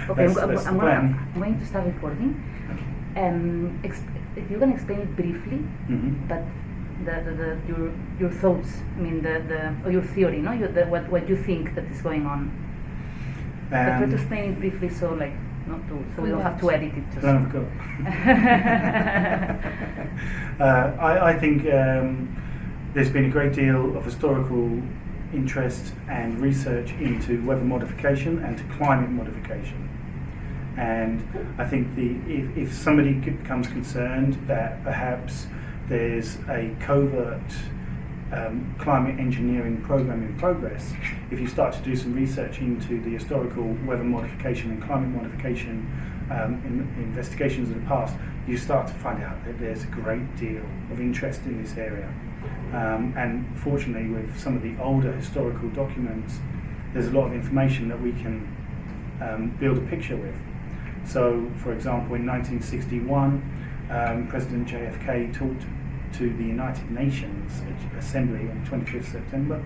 Okay, that's the plan. I'm going to start recording. If you can explain it briefly, but your thoughts, I mean or your theory, no, what you think that is going on. But try to explain it briefly, so we don't have to edit it. Just. I think there's been a great deal of historical interest and research into weather modification and to climate modification. And I think if somebody becomes concerned that perhaps there's a covert climate engineering program in progress, if you start to do some research into the historical weather modification and climate modification investigations of the past, you start to find out that there's a great deal of interest in this area. And fortunately, with some of the older historical documents, there's a lot of information that we can build a picture with. So, for example, in 1961, President JFK talked to the United Nations Assembly on 25th September,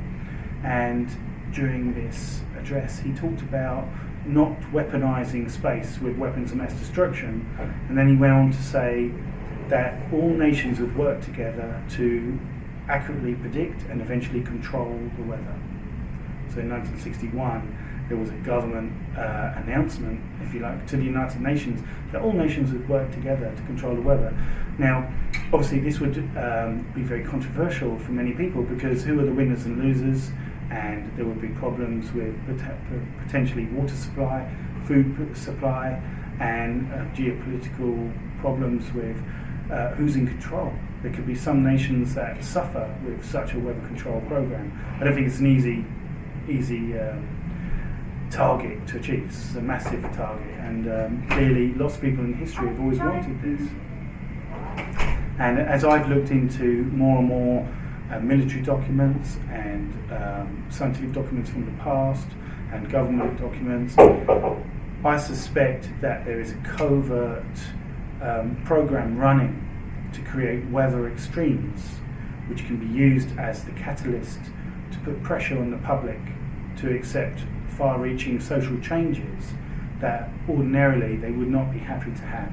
and during this address he talked about not weaponizing space with weapons of mass destruction, and then he went on to say that all nations would work together to accurately predict and eventually control the weather. So in 1961 there was a government announcement, if you like, to the United Nations that all nations would work together to control the weather. Now, obviously this would be very controversial for many people, because who are the winners and losers? And there would be problems with potentially water supply, food supply, and geopolitical problems with who's in control. There could be some nations that suffer with such a weather control program. I don't think it's an easy target to achieve. It's a massive target, and clearly lots of people in history have always wanted this. And as I've looked into more and more military documents and scientific documents from the past and government documents, I suspect that there is a covert program running to create weather extremes, which can be used as the catalyst to put pressure on the public to accept far-reaching social changes that ordinarily they would not be happy to have.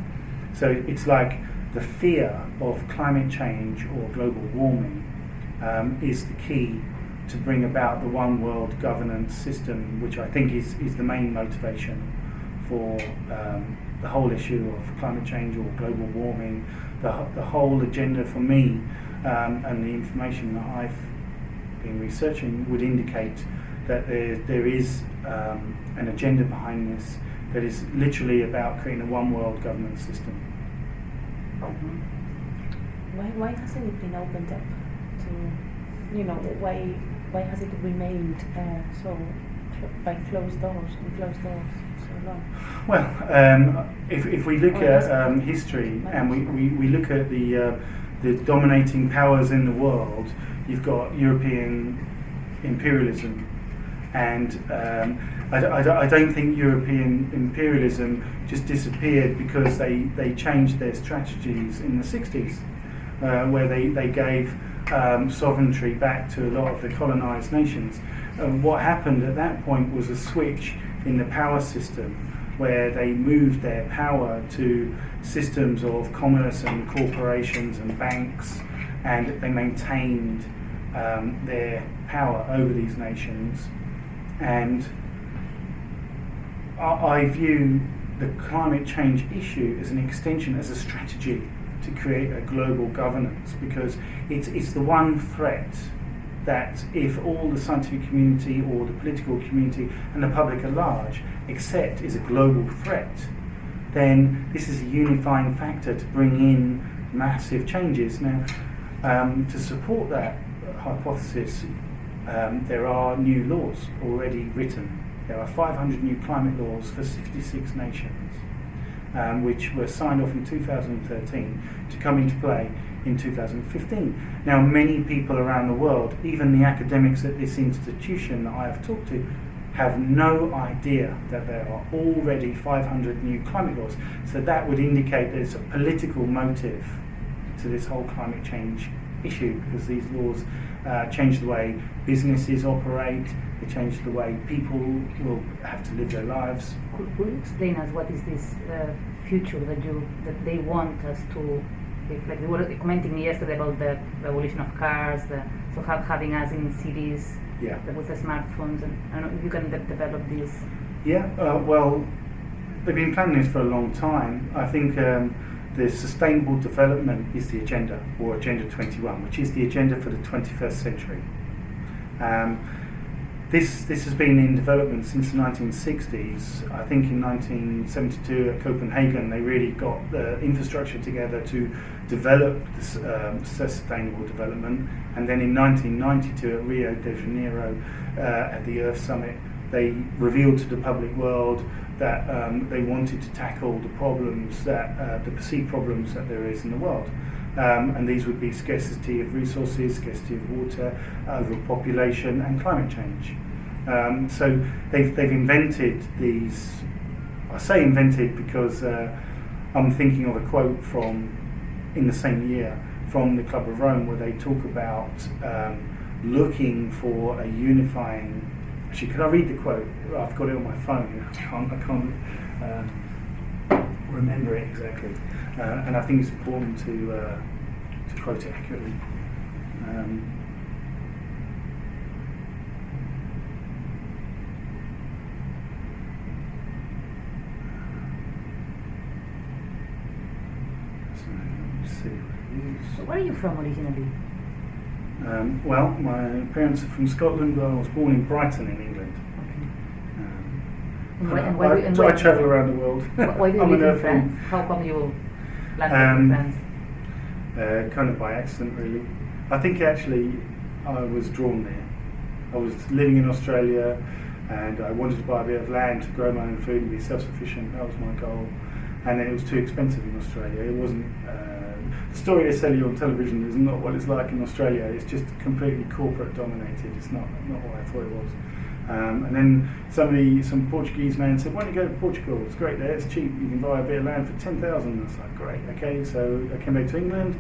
So it's like the fear of climate change or global warming is the key to bring about the one world governance system, which I think is the main motivation for the whole issue of climate change or global warming. The whole agenda for me and the information that I've been researching would indicate that there is an agenda behind this that is literally about creating a one world governance system. Why hasn't it been opened up to, why has it remained so by closed doors so long? Well, if we look at history and we look at the dominating powers in the world, you've got European imperialism, and I don't think European imperialism just disappeared because they changed their strategies in the 60s, where they gave sovereignty back to a lot of the colonised nations. What happened at that point was a switch in the power system, where they moved their power to systems of commerce and corporations and banks, and they maintained their power over these nations. And I view the climate change issue as an extension, as a strategy to create a global governance, because it's the one threat that if all the scientific community or the political community and the public at large accept is a global threat, then this is a unifying factor to bring in massive changes. Now, to support that hypothesis, there are new laws already written. There are 500 new climate laws for 66 nations, which were signed off in 2013 to come into play in 2015. Now, many people around the world, even the academics at this institution that I have talked to, have no idea that there are already 500 new climate laws. So that would indicate there's a political motive to this whole climate change issue, because these laws change the way businesses operate, they change the way people will have to live their lives. Could you explain us what is this future that they want us to? Like we were commenting yesterday about the evolution of cars, having us in cities with the smartphones, and I don't know if you can develop this. Yeah, well, they've been planning this for a long time. I think the sustainable development is the agenda, or Agenda 21, which is the agenda for the 21st century. This has been in development since the 1960s. I think in 1972 at Copenhagen they really got the infrastructure together to develop this sustainable development, and then in 1992 at Rio de Janeiro at the Earth Summit they revealed to the public world that they wanted to tackle the problems the perceived problems that there is in the world. And these would be scarcity of resources, scarcity of water, overpopulation, and climate change. So they've invented these. I say invented because I'm thinking of a quote from in the same year from the Club of Rome, where they talk about looking for a unifying. Actually, could I read the quote? I've got it on my phone. I can't remember it exactly, and I think it's important to quote it accurately. So let's see what it is. So where are you from originally? Well, my parents are from Scotland, but I was born in Brighton in England. Okay. I travel around the world. Why do you live in France? How come you landed in France? Kind of by accident, really. I think actually I was drawn there. I was living in Australia and I wanted to buy a bit of land to grow my own food and be self-sufficient. That was my goal. And it was too expensive in Australia. It wasn't... the story they sell you on television is not what it's like in Australia. It's just completely corporate dominated. It's not what I thought it was. And then some Portuguese man said, why don't you go to Portugal? It's great there, it's cheap, you can buy a bit of land for 10,000. I was like, great, okay. So I came back to England,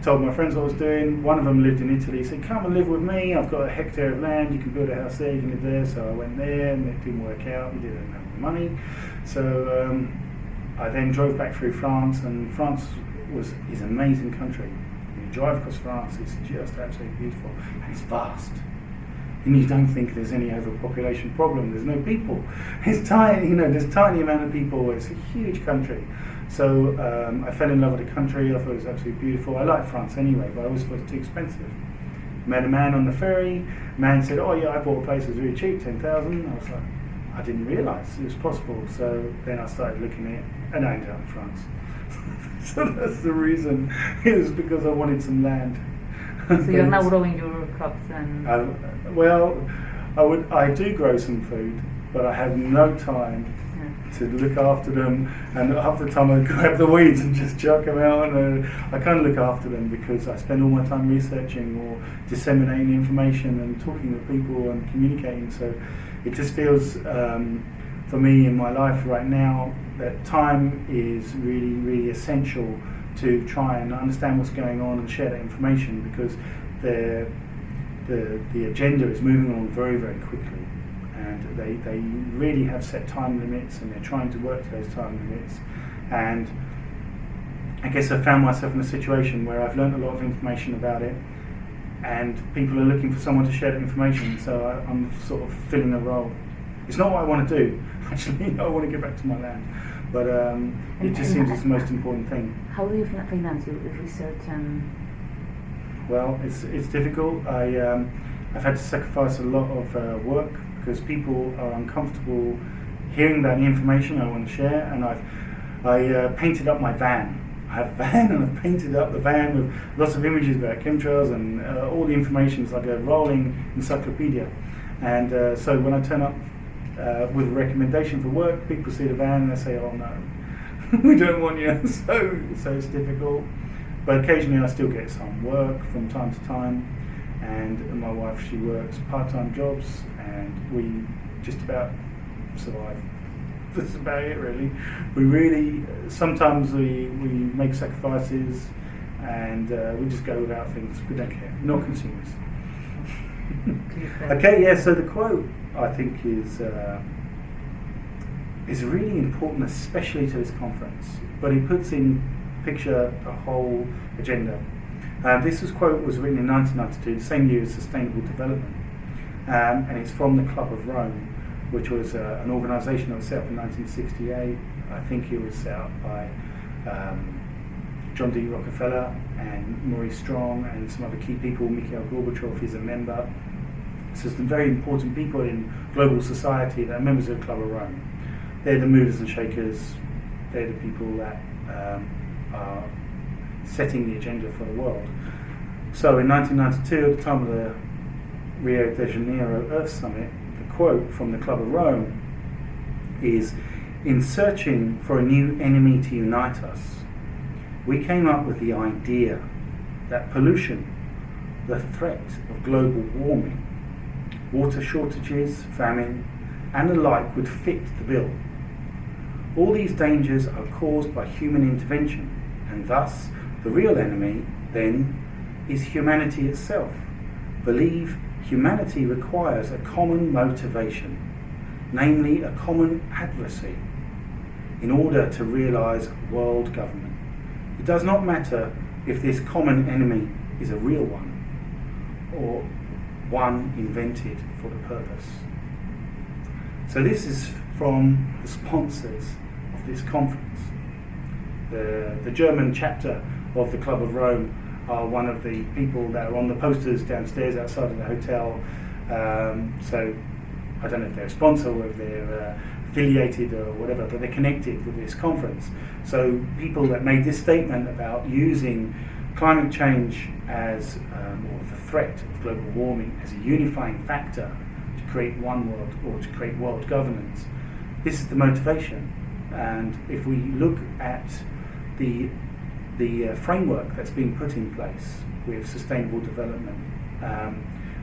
told my friends what I was doing. One of them lived in Italy, said, come and live with me, I've got a hectare of land, you can build a house there, you can live there. So I went there and it didn't work out, we didn't have the money. So I then drove back through France, and France is an amazing country. When you drive across France, it's just absolutely beautiful, and it's vast. And you don't think there's any overpopulation problem. There's no people. It's tiny, there's a tiny amount of people. It's a huge country. So I fell in love with the country. I thought it was absolutely beautiful. I like France anyway, but I always thought it was too expensive. Met a man on the ferry. Man said, oh yeah, I bought a place that was really cheap, 10,000. I was like, I didn't realise it was possible. So then I started looking at it, and I ended up in France. So that's the reason. It was because I wanted some land. So you're now growing your crops and... I do grow some food, but I have no time to look after them, and half the time I grab the weeds and just chuck them out, and I can't look after them because I spend all my time researching or disseminating information and talking to people and communicating. So it just feels, for me in my life right now, that time is really, really essential to try and understand what's going on and share that information, because the agenda is moving on very, very quickly, and they really have set time limits, and they're trying to work to those time limits. And I guess I found myself in a situation where I've learned a lot of information about it, and people are looking for someone to share that information, so I'm sort of filling a role. It's not what I want to do, actually. I want to get back to my land, but it just seems it's the most important thing. How do you finance your research and... Well, it's difficult. I've had to sacrifice a lot of work because people are uncomfortable hearing about the information I want to share, and I painted up my van. I have a van, and I've painted up the van with lots of images about chemtrails, and all the information is like a rolling encyclopedia. And so when I turn up with a recommendation for work, people see the van and they say, oh no, we don't want you. So it's difficult. But occasionally I still get some work from time to time, and my wife, she works part-time jobs, and we just about survive. That's about it, really. We really, sometimes we make sacrifices, and we just go without things. We don't care. Not consumers. Okay, yeah. So the quote I think is really important, especially to this conference. But he puts in picture the whole agenda. This quote was written in 1992, the same year as Sustainable Development, and it's from the Club of Rome, which was an organisation that was set up in 1968. I think it was set up by John D. Rockefeller and Maurice Strong and some other key people. Mikhail Gorbachev is a member. So some very important people in global society that are members of the Club of Rome. They're the movers and shakers. They're the people that are setting the agenda for the world. So in 1992, at the time of the Rio de Janeiro Earth Summit, the quote from the Club of Rome is, "In searching for a new enemy to unite us, we came up with the idea that pollution, the threat of global warming, water shortages, famine, and the like would fit the bill. All these dangers are caused by human intervention, and thus the real enemy, then, is humanity itself. Believe humanity requires a common motivation, namely a common adversary, in order to realize world government. It does not matter if this common enemy is a real one, or one invented for the purpose." So this is from the sponsors of this conference. The German chapter of the Club of Rome are one of the people that are on the posters downstairs outside of the hotel. So I don't know if they're a sponsor or if they're affiliated or whatever, but they're connected with this conference. So people that made this statement about using climate change as, or the threat of global warming as a unifying factor to create one world or to create world governance, this is the motivation. And if we look at the framework that's being put in place with sustainable development,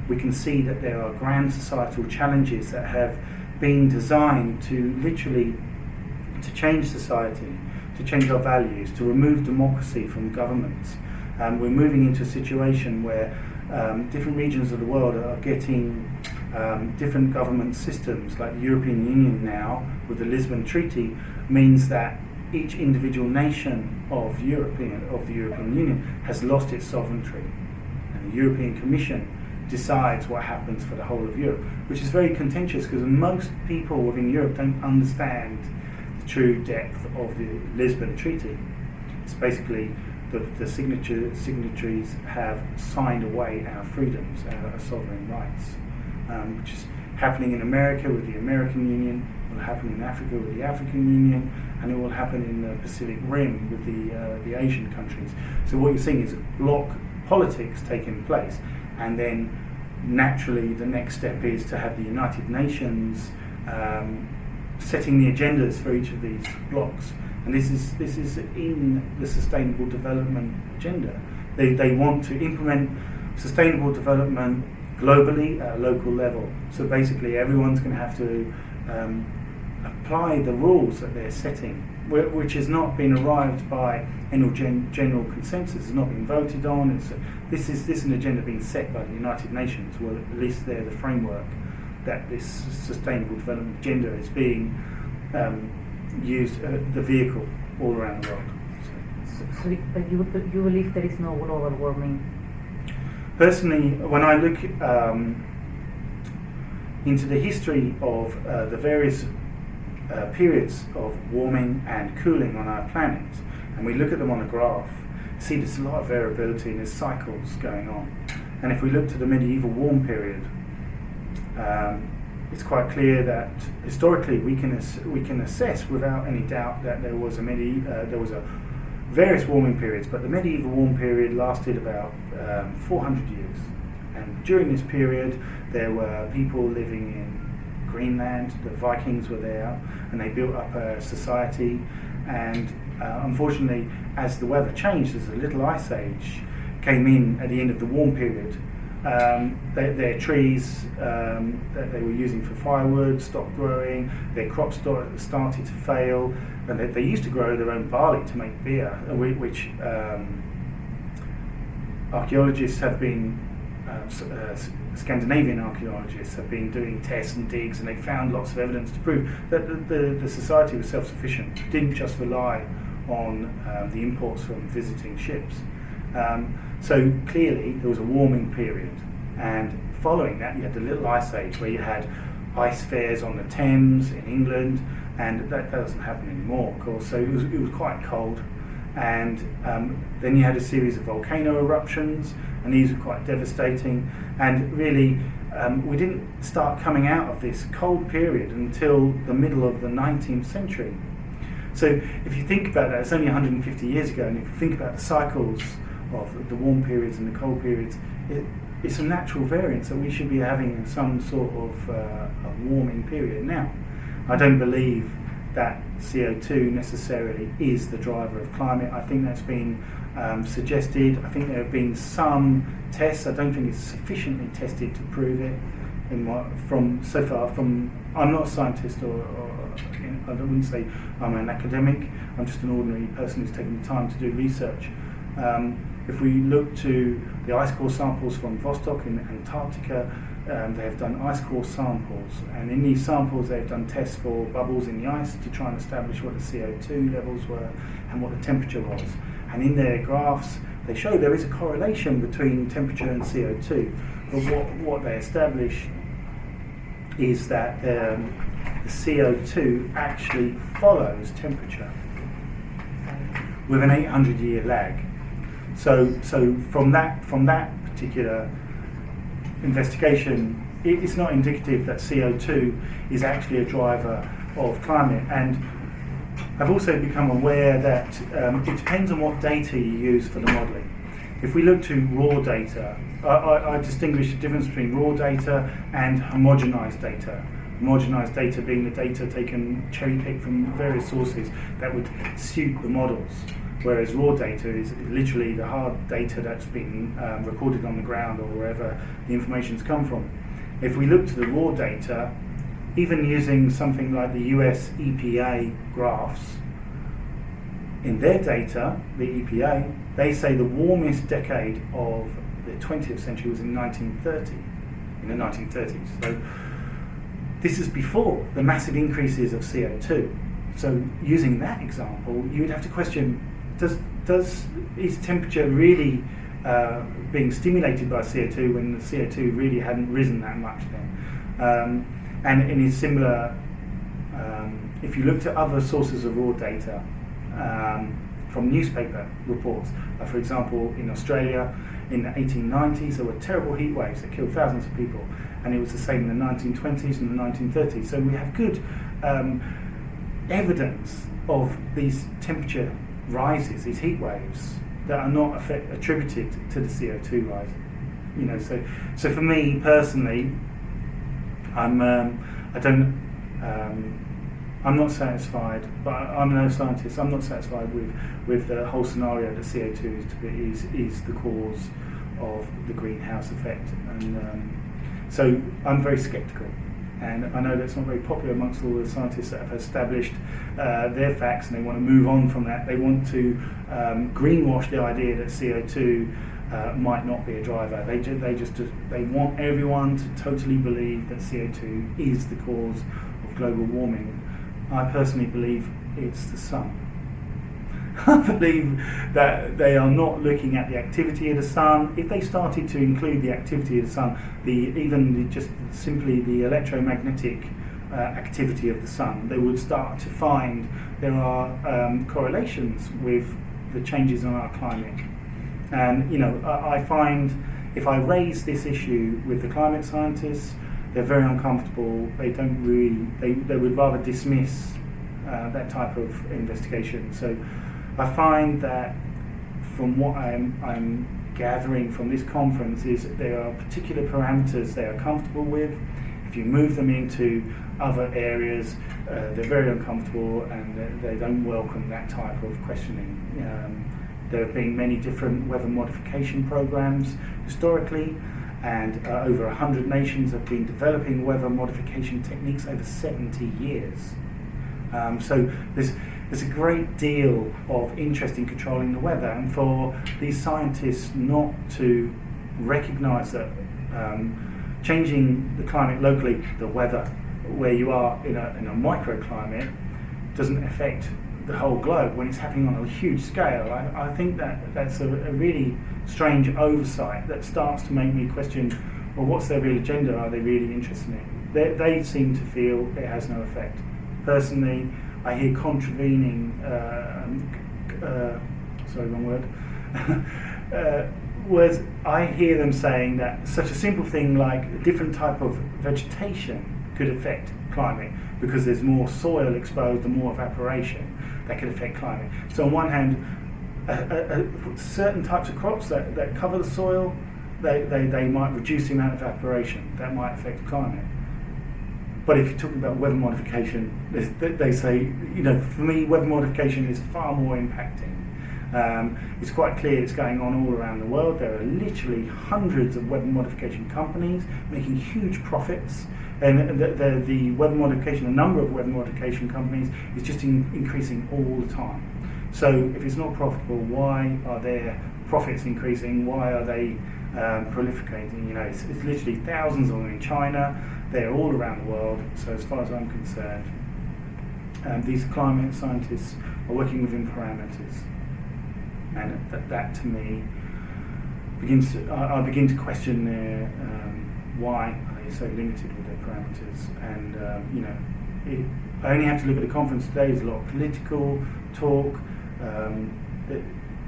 we can see that there are grand societal challenges that have been designed to literally to change society, to change our values, to remove democracy from governments. We're moving into a situation where different regions of the world are getting different government systems, like the European Union now with the Lisbon Treaty means that each individual nation of the European Union has lost its sovereignty, and the European Commission decides what happens for the whole of Europe, which is very contentious because most people within Europe don't understand the true depth of the Lisbon Treaty. It's basically the signatories have signed away our freedoms, our sovereign rights, which is happening in America with the American Union, will happen in Africa with the African Union, and it will happen in the Pacific Rim with the Asian countries. So what you're seeing is bloc politics taking place, and then naturally the next step is to have the United Nations setting the agendas for each of these blocs. And this is in the Sustainable Development Agenda. They want to implement sustainable development globally at a local level. So basically everyone's going to have to apply the rules that they're setting, which has not been arrived by any general consensus, has not been voted on. This is an agenda being set by the United Nations. Well, at least they're the framework that this Sustainable Development Agenda is being used, the vehicle all around the world. But you believe there is no global warming? Personally, when I look into the history of the various periods of warming and cooling on our planet, and we look at them on a graph, see there's a lot of variability and there's cycles going on. And if we look to the medieval warm period, it's quite clear that historically we can assess without any doubt that there was a various warming periods, but the medieval warm period lasted about 400 years. And during this period, there were people living in Greenland. The Vikings were there, and they built up a society. And unfortunately, as the weather changed, as a little ice age came in at the end of the warm period, their trees that they were using for firewood stopped growing, their crops started to fail, and they used to grow their own barley to make beer, which archaeologists have been Scandinavian archaeologists have been doing tests and digs, and they found lots of evidence to prove that the society was self-sufficient, didn't just rely on the imports from visiting ships. So clearly there was a warming period, and following that you had the Little Ice Age, where you had ice fairs on the Thames in England, and that doesn't happen anymore, of course. So it was quite cold, and then you had a series of volcano eruptions, and these were quite devastating. And really, we didn't start coming out of this cold period until the middle of the 19th century. So if you think about that, it's only 150 years ago, and if you think about the cycles of the warm periods and the cold periods, it's a natural variance that we should be having some sort of a warming period now. I don't believe that CO2 necessarily is the driver of climate. I think that's been suggested. I think there have been some tests. I don't think it's sufficiently tested to prove it. I'm not a scientist, or I wouldn't say I'm an academic. I'm just an ordinary person who's taken the time to do research. If we look to the ice core samples from Vostok in Antarctica, they have done ice core samples, and in these samples they've done tests for bubbles in the ice to try and establish what the CO2 levels were and what the temperature was. And in their graphs they show there is a correlation between temperature and CO2, but what they establish is that the CO2 actually follows temperature with an 800-year lag. So from that particular investigation, it's not indicative that CO2 is actually a driver of climate. And I've also become aware that it depends on what data you use for the modelling. If we look to raw data, I distinguish the difference between raw data and homogenised data. Homogenised data being the data taken cherry-picked from various sources that would suit the models, whereas raw data is literally the hard data that's been recorded on the ground or wherever the information's come from. If we look to the raw data, even using something like the US EPA graphs, in their data, the EPA, they say the warmest decade of the 20th century was in the 1930s. So this is before the massive increases of CO2. So using that example, you would have to question, is temperature really being stimulated by CO2 when the CO2 really hadn't risen that much then? And in similar, if you looked at other sources of raw data from newspaper reports, for example, in Australia in the 1890s there were terrible heat waves that killed thousands of people, and it was the same in the 1920s and the 1930s. So we have good evidence of these temperature rises, these heat waves, that are not attributed to the CO2 rise. So for me personally, I'm not satisfied, but I'm no scientist. I'm not satisfied with the whole scenario that CO2 is the cause of the greenhouse effect, and so I'm very sceptical. And I know that's not very popular amongst all the scientists that have established their facts, and they want to move on from that. They want to greenwash the idea that CO2 might not be a driver. They want everyone to totally believe that CO2 is the cause of global warming. I personally believe it's the sun. I believe that they are not looking at the activity of the sun. If they started to include the activity of the sun, just simply the electromagnetic activity of the sun, they would start to find there are correlations with the changes in our climate. And I find if I raise this issue with the climate scientists, they're very uncomfortable. They would rather dismiss that type of investigation. So I find that from what I'm gathering from this conference is that there are particular parameters they are comfortable with. If you move them into other areas, they're very uncomfortable, and they don't welcome that type of questioning. There have been many different weather modification programs historically, and over 100 nations have been developing weather modification techniques over 70 years. So there's a great deal of interest in controlling the weather, and for these scientists not to recognise that changing the climate locally, the weather, where you are in a microclimate, doesn't affect the whole globe when it's happening on a huge scale. I think that's a really strange oversight that starts to make me question, well, what's their real agenda? Are they really interested in it? They seem to feel it has no effect. Personally, I hear contravening, words. I hear them saying that such a simple thing like a different type of vegetation could affect climate because there's more soil exposed and more evaporation that could affect climate. So on one hand, certain types of crops that cover the soil, they might reduce the amount of evaporation. That might affect the climate. But if you're talking about weather modification, they say, for me, weather modification is far more impacting. It's quite clear it's going on all around the world. There are literally hundreds of weather modification companies making huge profits, and the weather modification, the number of weather modification companies is just increasing all the time. So if it's not profitable, why are their profits increasing? Why are they prolificating? It's literally thousands of them in China. They're all around the world. So as far as I'm concerned, these climate scientists are working within parameters. And that to me I begin to question their why are they so limited with their parameters. And I only have to look at the conference today. There's a lot of political talk.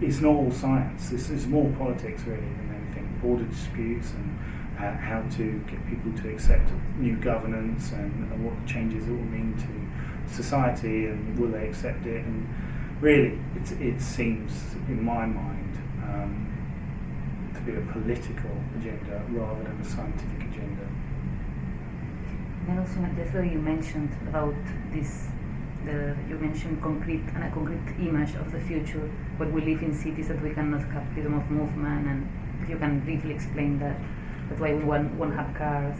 It's not all science. This is more politics really than anything. Border disputes and how to get people to accept new governance and what changes it will mean to society, and will they accept it. And really, it seems, in my mind, to be a political agenda rather than a scientific agenda. And also, yesterday you mentioned about this. You mentioned a concrete image of the future, where we live in cities that we cannot have freedom of movement, and if you can briefly explain that. That's why we won't have cars.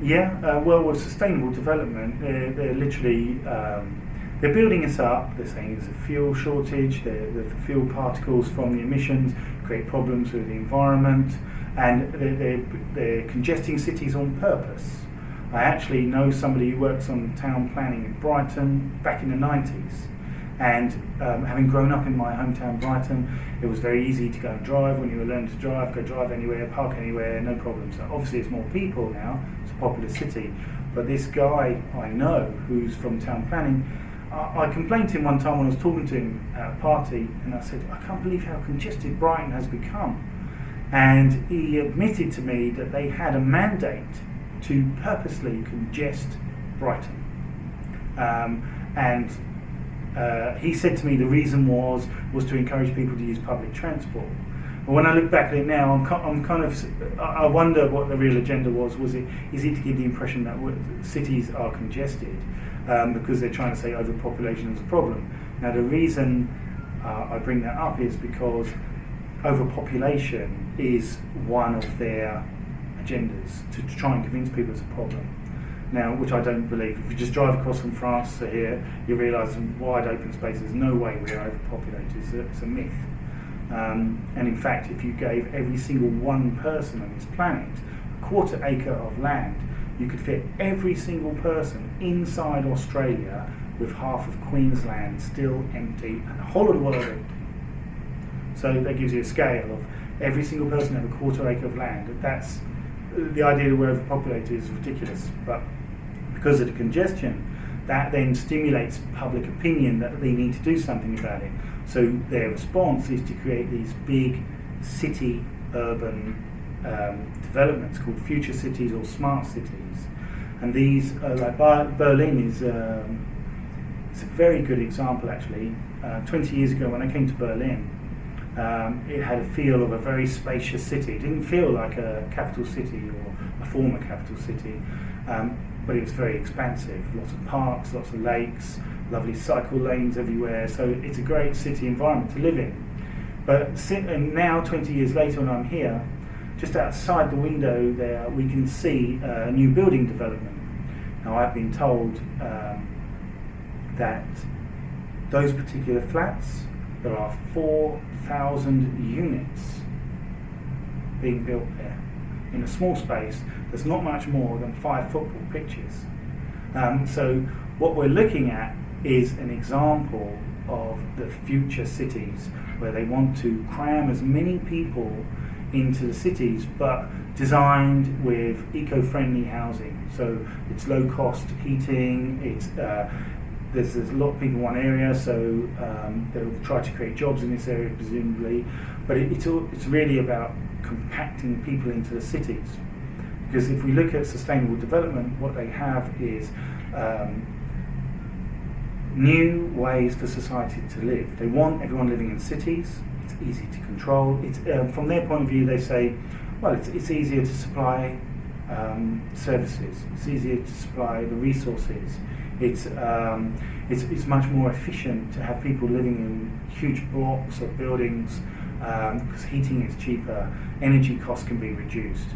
Yeah, with sustainable development, they're literally. They're building us up. They're saying there's a fuel shortage. The fuel particles from the emissions create problems with the environment, and they're congesting cities on purpose. I actually know somebody who works on town planning in Brighton back in the 90s, and having grown up in my hometown Brighton, it was very easy to go and drive. When you were learning to drive, go drive anywhere, park anywhere, no problem. So obviously it's more people now. It's a popular city. But this guy I know who's from town planning, I complained to him one time when I was talking to him at a party, and I said, I can't believe how congested Brighton has become. And he admitted to me that they had a mandate to purposely congest Brighton. He said to me the reason was to encourage people to use public transport. But when I look back at it now, I wonder what the real agenda was. Is it to give the impression that cities are congested? Because they're trying to say overpopulation is a problem. Now the reason I bring that up is because overpopulation is one of their agendas, to try and convince people it's a problem. Now, which I don't believe. If you just drive across from France to here, you realise in wide open spaces, no way we are overpopulated. It's a myth. And in fact, if you gave every single one person on this planet a quarter acre of land, you could fit every single person inside Australia with half of Queensland still empty and the whole of the world empty. So that gives you a scale of every single person have a quarter acre of land. That's the idea that we're overpopulated is ridiculous, but because of the congestion, that then stimulates public opinion that they need to do something about it. So their response is to create these big city urban developments called future cities or smart cities, and these like Berlin is it's a very good example actually. 20 years ago when I came to Berlin, it had a feel of a very spacious city. It didn't feel like a capital city or a former capital city, but it was very expansive. Lots of parks, lots of lakes, lovely cycle lanes everywhere. So it's a great city environment to live in. But and now, 20 years later, when I'm here, just outside the window there, we can see a new building development. Now, I've been told that those particular flats, there are 4,000 units being built there. in a small space that's not much more than 5 football pitches. So what we're looking at is an example of the future cities where they want to cram as many people into the cities, but designed with eco-friendly housing. So it's low-cost heating. It's there's a lot of people in one area, so they'll try to create jobs in this area, presumably. But it's really about compacting people into the cities. Because if we look at sustainable development, what they have is new ways for society to live. They want everyone living in cities. It's easy to control. It's from their point of view, they say, well, it's easier to supply services. It's easier to supply the resources. It's much more efficient to have people living in huge blocks of buildings because heating is cheaper. Energy costs can be reduced.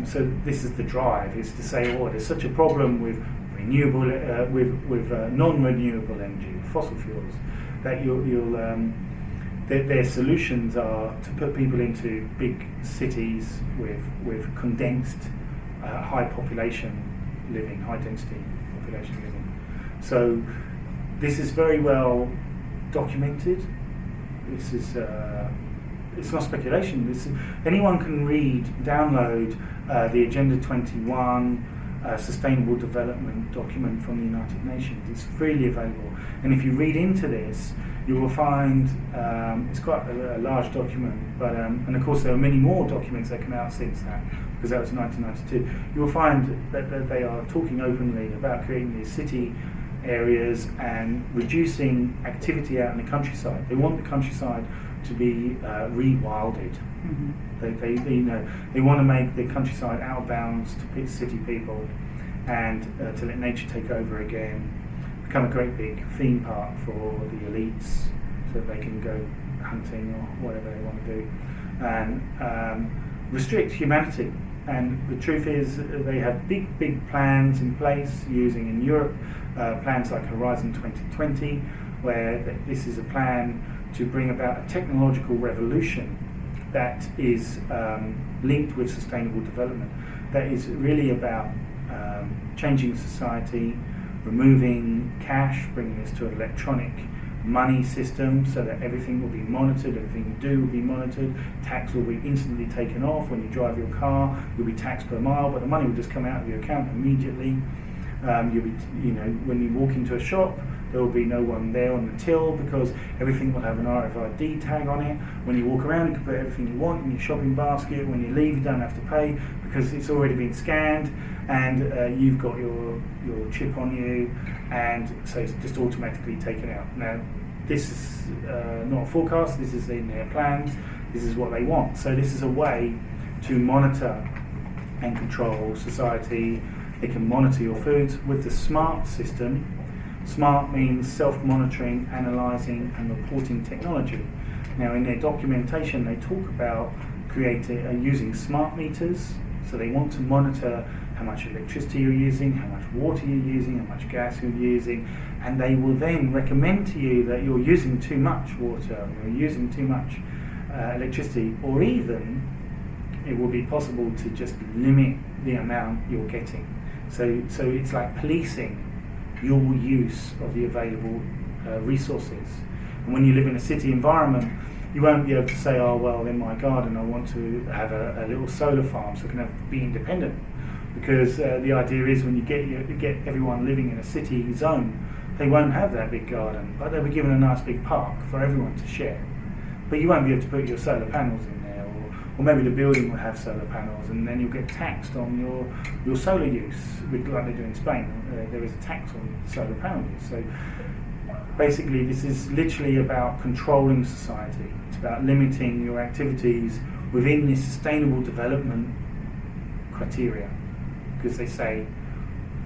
So this is the drive: is to say, oh, there's such a problem with renewable, with non-renewable energy, fossil fuels, that their solutions are to put people into big cities with condensed, high population living, high density population living. So this is very well documented. This is it's not speculation. Anyone can download the Agenda 21 Sustainable Development document from the United Nations. It's freely available, and if you read into this, you will find it's quite a large document. But and of course there are many more documents that come out since that, because that was 1992. You will find that they are talking openly about creating these city areas and reducing activity out in the countryside. They want the countryside to be rewilded. Mm-hmm. They want to make the countryside out of bounds to city people, and to let nature take over again, become a great big theme park for the elites, so that they can go hunting or whatever they want to do, and restrict humanity. And the truth is, they have big plans in place, using in Europe plans like Horizon 2020, where this is a plan to bring about a technological revolution that is linked with sustainable development, that is really about changing society, removing cash, bringing this to an electronic money system so that everything will be monitored, everything you do will be monitored, tax will be instantly taken off. When you drive your car, you'll be taxed per mile, but the money will just come out of your account immediately. You'll be, when you walk into a shop, there will be no one there on the till because everything will have an RFID tag on it. When you walk around, you can put everything you want in your shopping basket. When you leave, you don't have to pay because it's already been scanned, and you've got your chip on you, and so it's just automatically taken out. Now, this is not a forecast. This is in their plans. This is what they want. So this is a way to monitor and control society. They can monitor your foods with the SMART system. SMART means self-monitoring, analysing and reporting technology. Now in their documentation they talk about using smart meters, so they want to monitor how much electricity you're using, how much water you're using, how much gas you're using, and they will then recommend to you that you're using too much water, you're using too much electricity, or even it will be possible to just limit the amount you're getting. So it's like policing your use of the available resources. And when you live in a city environment, you won't be able to say, oh well, in my garden I want to have a little solar farm so I can be independent. Because the idea is when you get everyone living in a city zone, they won't have that big garden, but they'll be given a nice big park for everyone to share. But you won't be able to put your solar panels in there, or maybe the building will have solar panels, and then you'll get taxed on your solar use, like they do in Spain. There is a tax on solar panel use. So basically this is literally about controlling society. It's about limiting your activities within this sustainable development criteria, because they say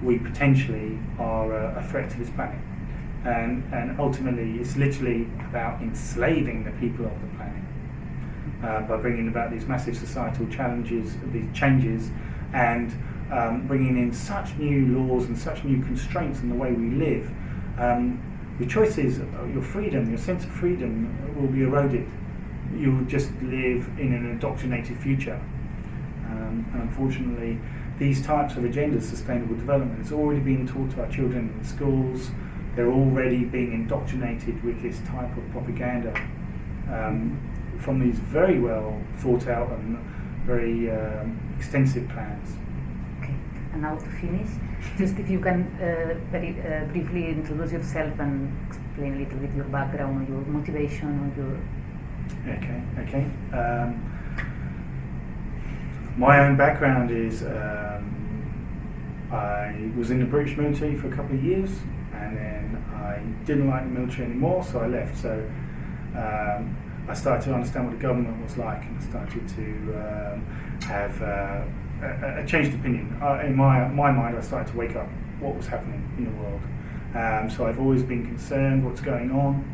we potentially are a threat to this planet. And ultimately it's literally about enslaving the people of the planet by bringing about these massive societal challenges, these changes, and bringing in such new laws and such new constraints in the way we live. Your choices, your freedom, your sense of freedom will be eroded. You will just live in an indoctrinated future. And unfortunately, these types of agendas, sustainable development, is already being taught to our children in schools. They're already being indoctrinated with this type of propaganda from these very well thought out and very extensive plans. Okay, and now to finish, just if you can very briefly introduce yourself and explain a little bit your background or your motivation or your... Okay. My own background is I was in the British military for a couple of years, and then I didn't like the military anymore, so I left. So I started to understand what the government was like, and I started to have a changed opinion. In my mind, I started to wake up what was happening in the world. So I've always been concerned what's going on,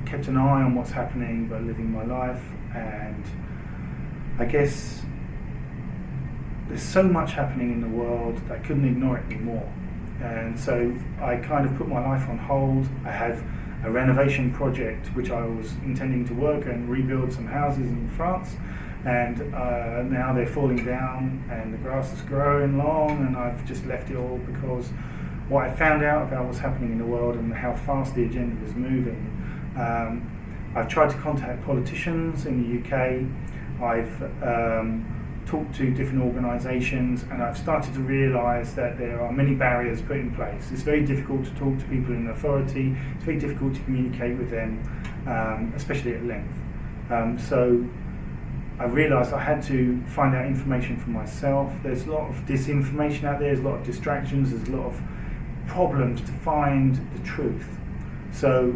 kept an eye on what's happening, but living my life. And I guess there's so much happening in the world that I couldn't ignore it anymore. And so I kind of put my life on hold. I have a renovation project which I was intending to work and rebuild some houses in France, and now they're falling down and the grass is growing long, and I've just left it all because what I found out about what's happening in the world and how fast the agenda is moving. I've tried to contact politicians in the UK. I've talked to different organisations, and I've started to realise that there are many barriers put in place. It's very difficult to talk to people in authority. It's very difficult to communicate with them, especially at length. So I realised I had to find out information for myself. There's a lot of disinformation out there, there's a lot of distractions, there's a lot of problems to find the truth. So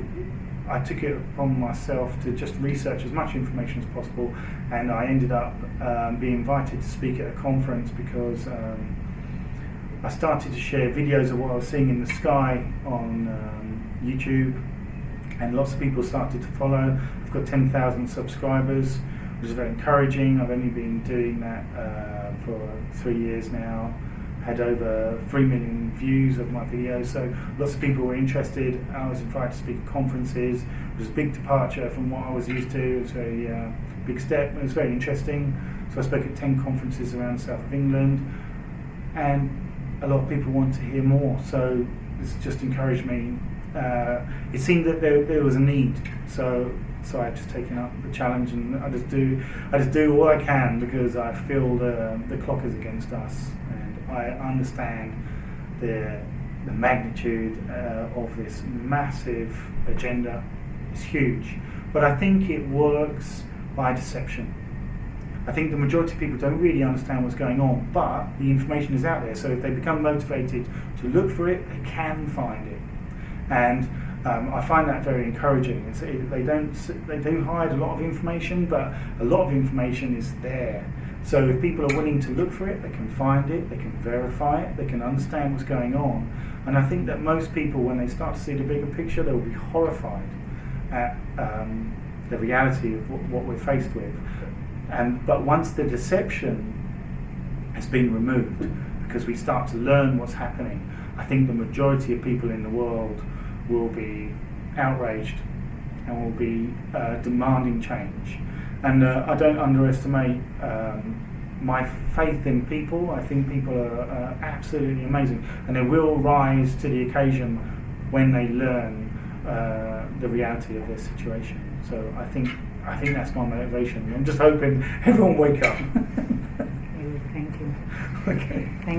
I took it upon myself to just research as much information as possible, and I ended up being invited to speak at a conference because I started to share videos of what I was seeing in the sky on YouTube, and lots of people started to follow. I've got 10,000 subscribers, which is very encouraging. I've only been doing that for 3 years now. Had over 3 million views of my videos, so lots of people were interested. I was invited to speak at conferences. It was a big departure from what I was used to. It was a very big step. It was very interesting. So I spoke at 10 conferences around the south of England, and a lot of people want to hear more. So this just encouraged me. It seemed that there was a need. So I've just taken up the challenge, and I just do all I can because I feel the clock is against us. I understand the magnitude of this massive agenda. It's huge, but I think it works by deception. I think the majority of people don't really understand what's going on, but the information is out there, so if they become motivated to look for it, they can find it. And I find that very encouraging. They do hide a lot of information, but a lot of information is there. So if people are willing to look for it, they can find it, they can verify it, they can understand what's going on. And I think that most people, when they start to see the bigger picture, they will be horrified at the reality of what we're faced with. But once the deception has been removed, because we start to learn what's happening, I think the majority of people in the world will be outraged and will be demanding change. And I don't underestimate my faith in people. I think people are absolutely amazing, and they will rise to the occasion when they learn the reality of their situation. So I think that's my motivation. I'm just hoping everyone wake up. Thank you. Okay. Thank you.